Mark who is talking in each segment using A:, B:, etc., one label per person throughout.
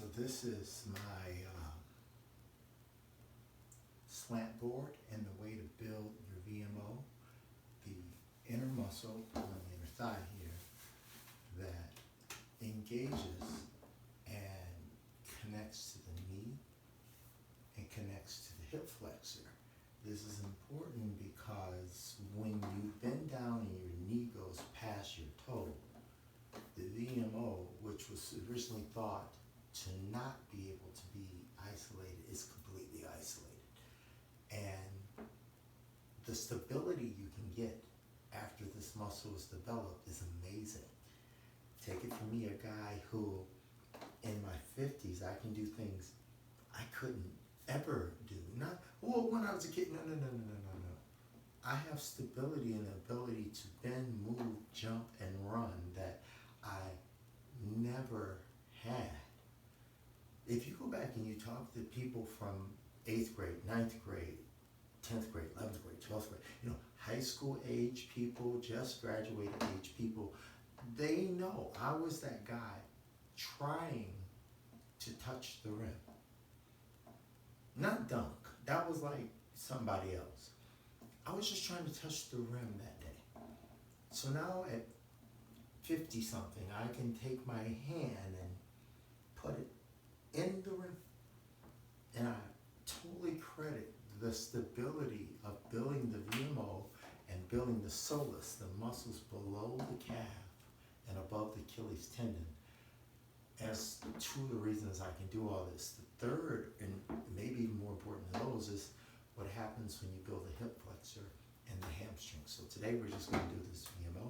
A: So this is my slant board and the way to build your VMO, the inner muscle on the inner thigh here that engages and connects to the knee and connects to the hip flexor. This is important because when you bend down and your knee goes past your toe, the VMO, which was originally thought to not be able to be isolated, is completely isolated. And the stability you can get after this muscle is developed is amazing. Take it from me, a guy who in my 50s, I can do things I couldn't ever do. Not, well, when I was a kid, no. I have stability and ability to bend, move, jump, and run that I never had. If you go back and you talk to people from 8th grade, 9th grade, 10th grade, 11th grade, 12th grade, high school age people, just graduated age people, they know I was that guy trying to touch the rim. Not dunk. That was like somebody else. I was just trying to touch the rim that day. So now at 50 something, I can take my hand and put it in the rim. And I totally credit the stability of building the VMO and building the soleus, the muscles below the calf and above the Achilles tendon, as two of the reasons I can do all this. The third, and maybe even more important than those, is what happens when you build the hip flexor and the hamstring. So today we're just going to do this VMO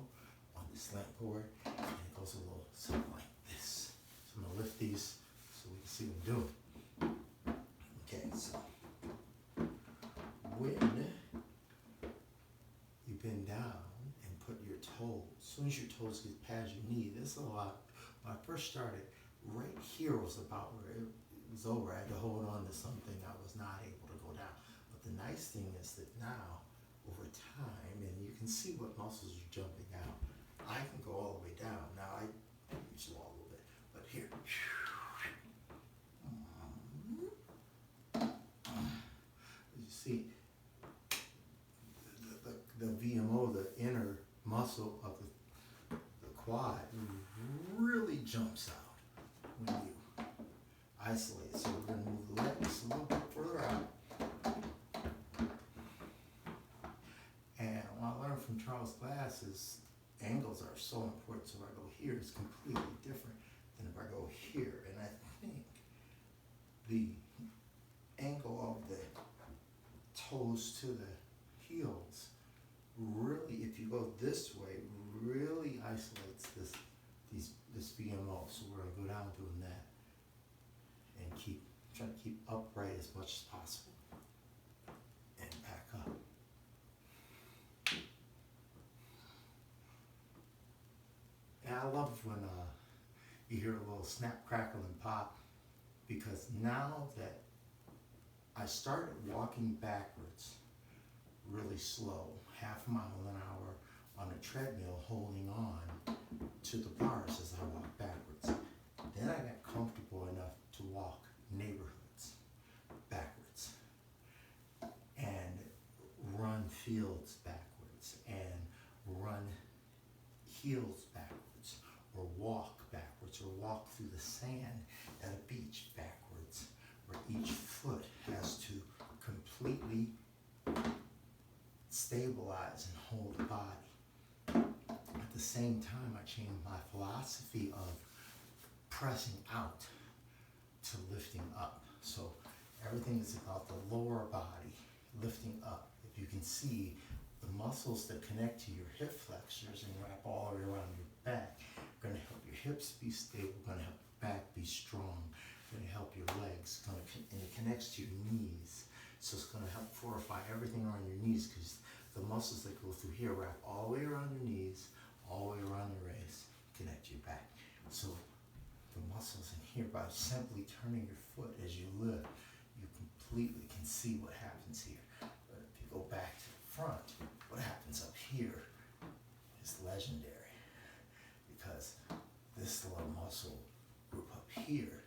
A: on the slant board, and it goes a little something like this. So I'm going to lift these so we can see what I'm doing. Okay, so when you bend down and put your toes, as soon as your toes get past your knee, this is a lot. When I first started, right here was about where it was over. I had to hold on to something. I was not able to go down. But the nice thing is that now, over time, and you can see what muscles are jumping out, I can go all the way down. Now, I use a little bit, but here. You see, the VMO, the inner muscle of the quad, really jumps out when you isolate. So we're going to move the legs a little bit further out. And what I learned from Charles Glass is angles are so important. So if I go here, it's completely different than if I go here. And I think the angle of the toes to the heels really, if you go this way, really isolates this VMO. So we're going to go down doing that and try to keep upright as much as possible and back up. And I love when you hear a little snap, crackle, and pop, because now that I started walking backwards really slow, half a mile an hour on a treadmill, holding on to the bars as I walk backwards. Then I got comfortable enough to walk neighborhoods backwards and run fields backwards and run hills backwards or walk backwards or walk through the sand at a beach backwards, where each foot has to completely stabilize and hold the body. At the same time, I changed my philosophy of pressing out to lifting up. So everything is about the lower body, lifting up. If you can see, the muscles that connect to your hip flexors and wrap all the way around your back are going to help your hips be stable, going to help your back be strong, going to help your legs, and it connects to your knees. So it's going to help fortify everything around your knees, because the muscles that go through here wrap all the way around your knees, all the way around your waist, connect your back. So the muscles in here, by simply turning your foot as you lift, you completely can see what happens here. But if you go back to the front, what happens up here is legendary, because this little muscle group up here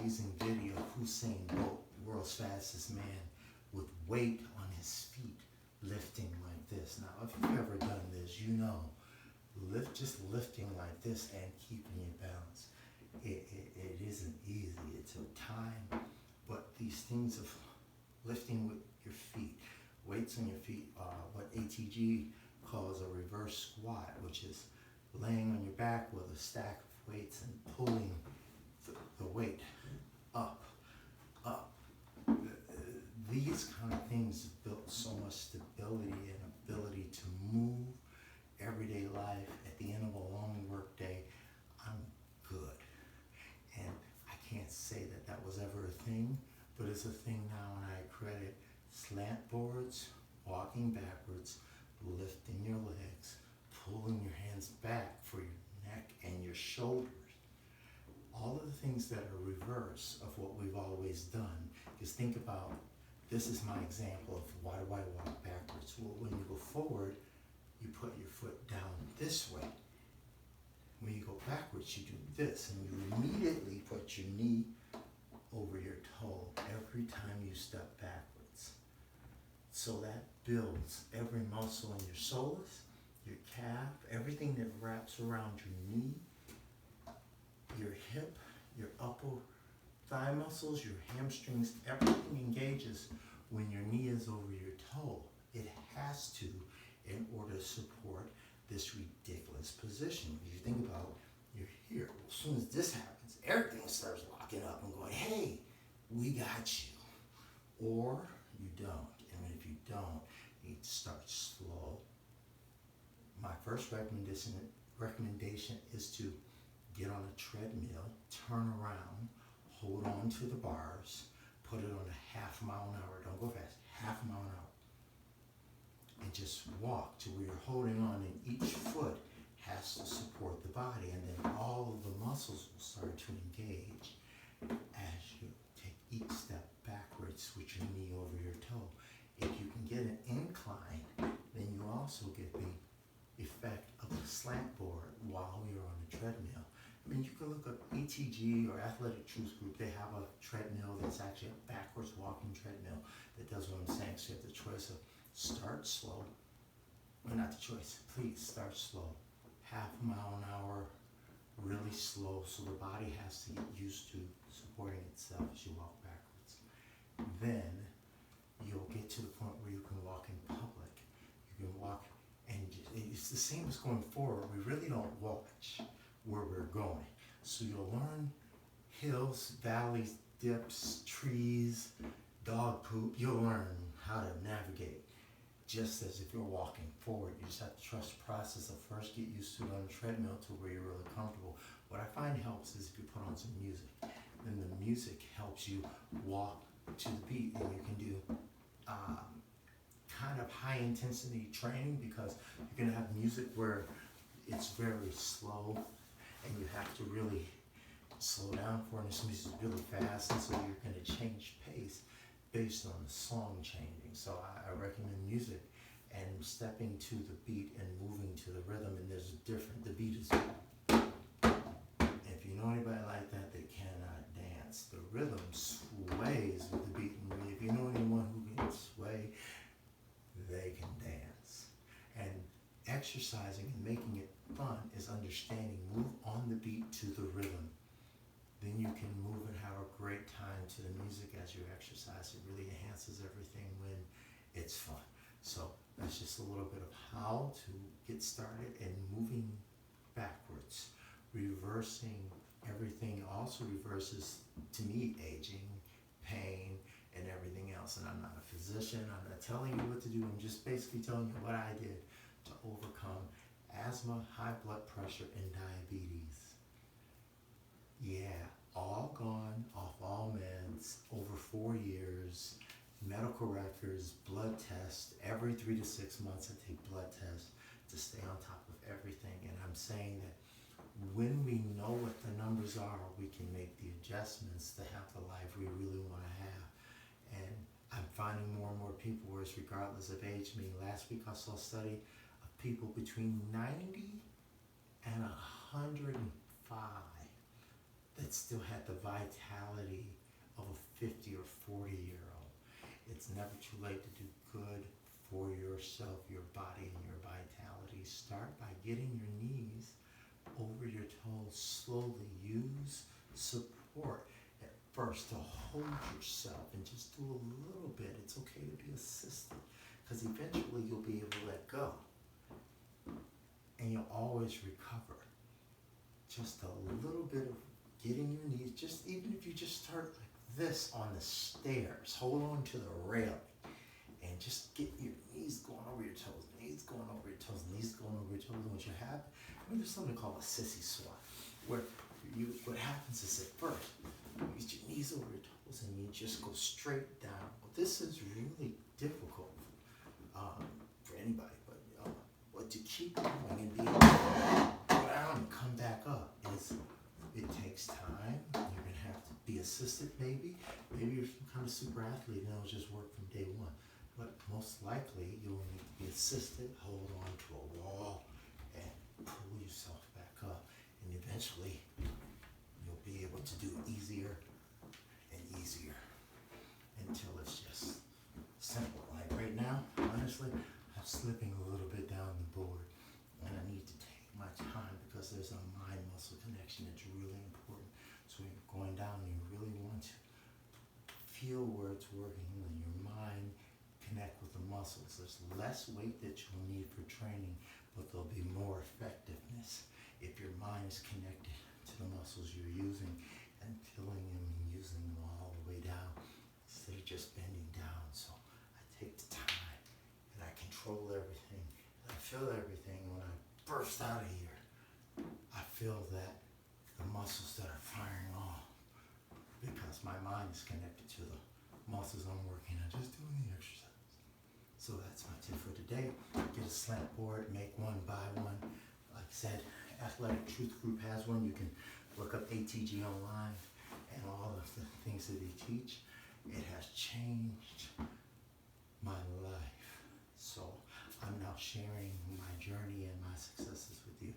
A: amazing video of Usain Bolt, the world's fastest man, with weight on his feet, lifting like this. Now, if you've ever done this, you know, just lifting like this and keeping your balance. It isn't easy. It took time, but these things of lifting with your feet, weights on your feet, what ATG calls a reverse squat, which is laying on your back with a stack of weights and pulling the weight up. These kind of things built so much stability and ability to move everyday life. At the end of a long work day, I'm good. And I can't say that that was ever a thing, but it's a thing now, and I credit slant boards, walking backwards, lifting your legs, pulling your hands back for your neck and your shoulders. All of the things that are reverse of what we've always done. Because think about, this is my example of why do I walk backwards? Well, when you go forward, you put your foot down this way. When you go backwards, you do this, and you immediately put your knee over your toe every time you step backwards. So that builds every muscle in your soleus, your calf, everything that wraps around your knee, your hip, your upper thigh muscles, your hamstrings, everything engages when your knee is over your toe. It has to, in order to support this ridiculous position. If you think about, you're here. As soon as this happens, everything starts locking up and going, hey, we got you. Or you don't. And if you don't, you start slow. My first recommendation is to get on a treadmill, turn around, hold on to the bars, put it on a half mile an hour. Don't go fast, half mile an hour. And just walk to where you're holding on, and each foot has to support the body, and then all of the muscles will start to engage as you take each step backwards with your knee over your toe. If you can get an incline, then you also get the effect of a slant board while you're on the treadmill. I mean, you can look up ATG or Athletic Truth Group. They have a treadmill that's actually a backwards walking treadmill that does what I'm saying. So you have the choice of start slow, or not the choice, please start slow. Half a mile an hour, really slow, so the body has to get used to supporting itself as you walk backwards. Then you'll get to the point where you can walk in public. You can walk, and it's the same as going forward. We really don't watch where we're going. So you'll learn hills, valleys, dips, trees, dog poop. You'll learn how to navigate just as if you're walking forward. You just have to trust the process of first get used to it on the treadmill to where you're really comfortable. What I find helps is if you put on some music. Then the music helps you walk to the beat, and you can do kind of high intensity training, because you're going to have music where it's very slow and you have to really slow down for it, and this music is really fast, and so you're going to change pace based on the song changing. So I recommend music and stepping to the beat and moving to the rhythm, and there's a different, the beat is, if you know anybody like that, they cannot dance. The rhythm sways with the beat, and if you know anyone who can sway, they can dance. And exercising and making it fun is understanding, move on the beat to the rhythm. Then you can move and have a great time to the music as you exercise. It really enhances everything when it's fun. So that's just a little bit of how to get started, and moving backwards, reversing everything also reverses, to me, aging, pain, and everything else. And I'm not a physician. I'm not telling you what to do. I'm just basically telling you what I did to overcome asthma, high blood pressure, and diabetes. Yeah, all gone, off all meds, over 4 years, medical records, blood tests. Every 3 to 6 months I take blood tests to stay on top of everything. And I'm saying that when we know what the numbers are, we can make the adjustments to have the life we really want to have. And I'm finding more and more people, whereas regardless of age. I mean, last week I saw a study of people between 90 and 105 that still had the vitality of a 50 or 40-year-old. It's never too late to do good for yourself, your body, and your vitality. Start by getting your knees over your toes slowly. Use support at first to hold yourself and just do a little bit. It's okay to be assisted because eventually you'll be able to let go and you'll always recover. Just a little bit of getting your knees, just even if you just start like this on the stairs, hold on to the railing and just get your knees going over your toes, knees going over your toes, knees going over your toes. And what you have, there's something called a sissy squat, where what happens is at first, you use your knees over your toes and you just go straight down. Well, this is really difficult for anybody, but to keep going and be able to go down and come back up it takes time. You're gonna have to be assisted maybe. Maybe you're some kind of super athlete and it'll just work from day one. But most likely you'll need to be assisted, hold on to a wall and pull yourself back up. And eventually you'll be able to do easier and easier until it's just simple. Like right now, honestly, I'm slipping a little bit down the board and I need to take my time because there's a mind muscle connection that's really important. So when you're going down, you really want to feel where it's working and your mind connect with the muscles. There's less weight that you'll need for training, but there'll be more effectiveness if your mind is connected to the muscles you're using and feeling them and using them all the way down instead of just bending down. So I take the time and I control everything and I feel everything. When I burst out of here, I feel that the muscles that are firing off because my mind is connected to the muscles I'm working on, just doing the exercise. So that's my tip for today. Get a slant board, make one, buy one. Like I said, Athletic Truth Group has one. You can look up ATG online and all of the things that they teach. It has changed my life. So I'm now sharing my journey and my successes with you.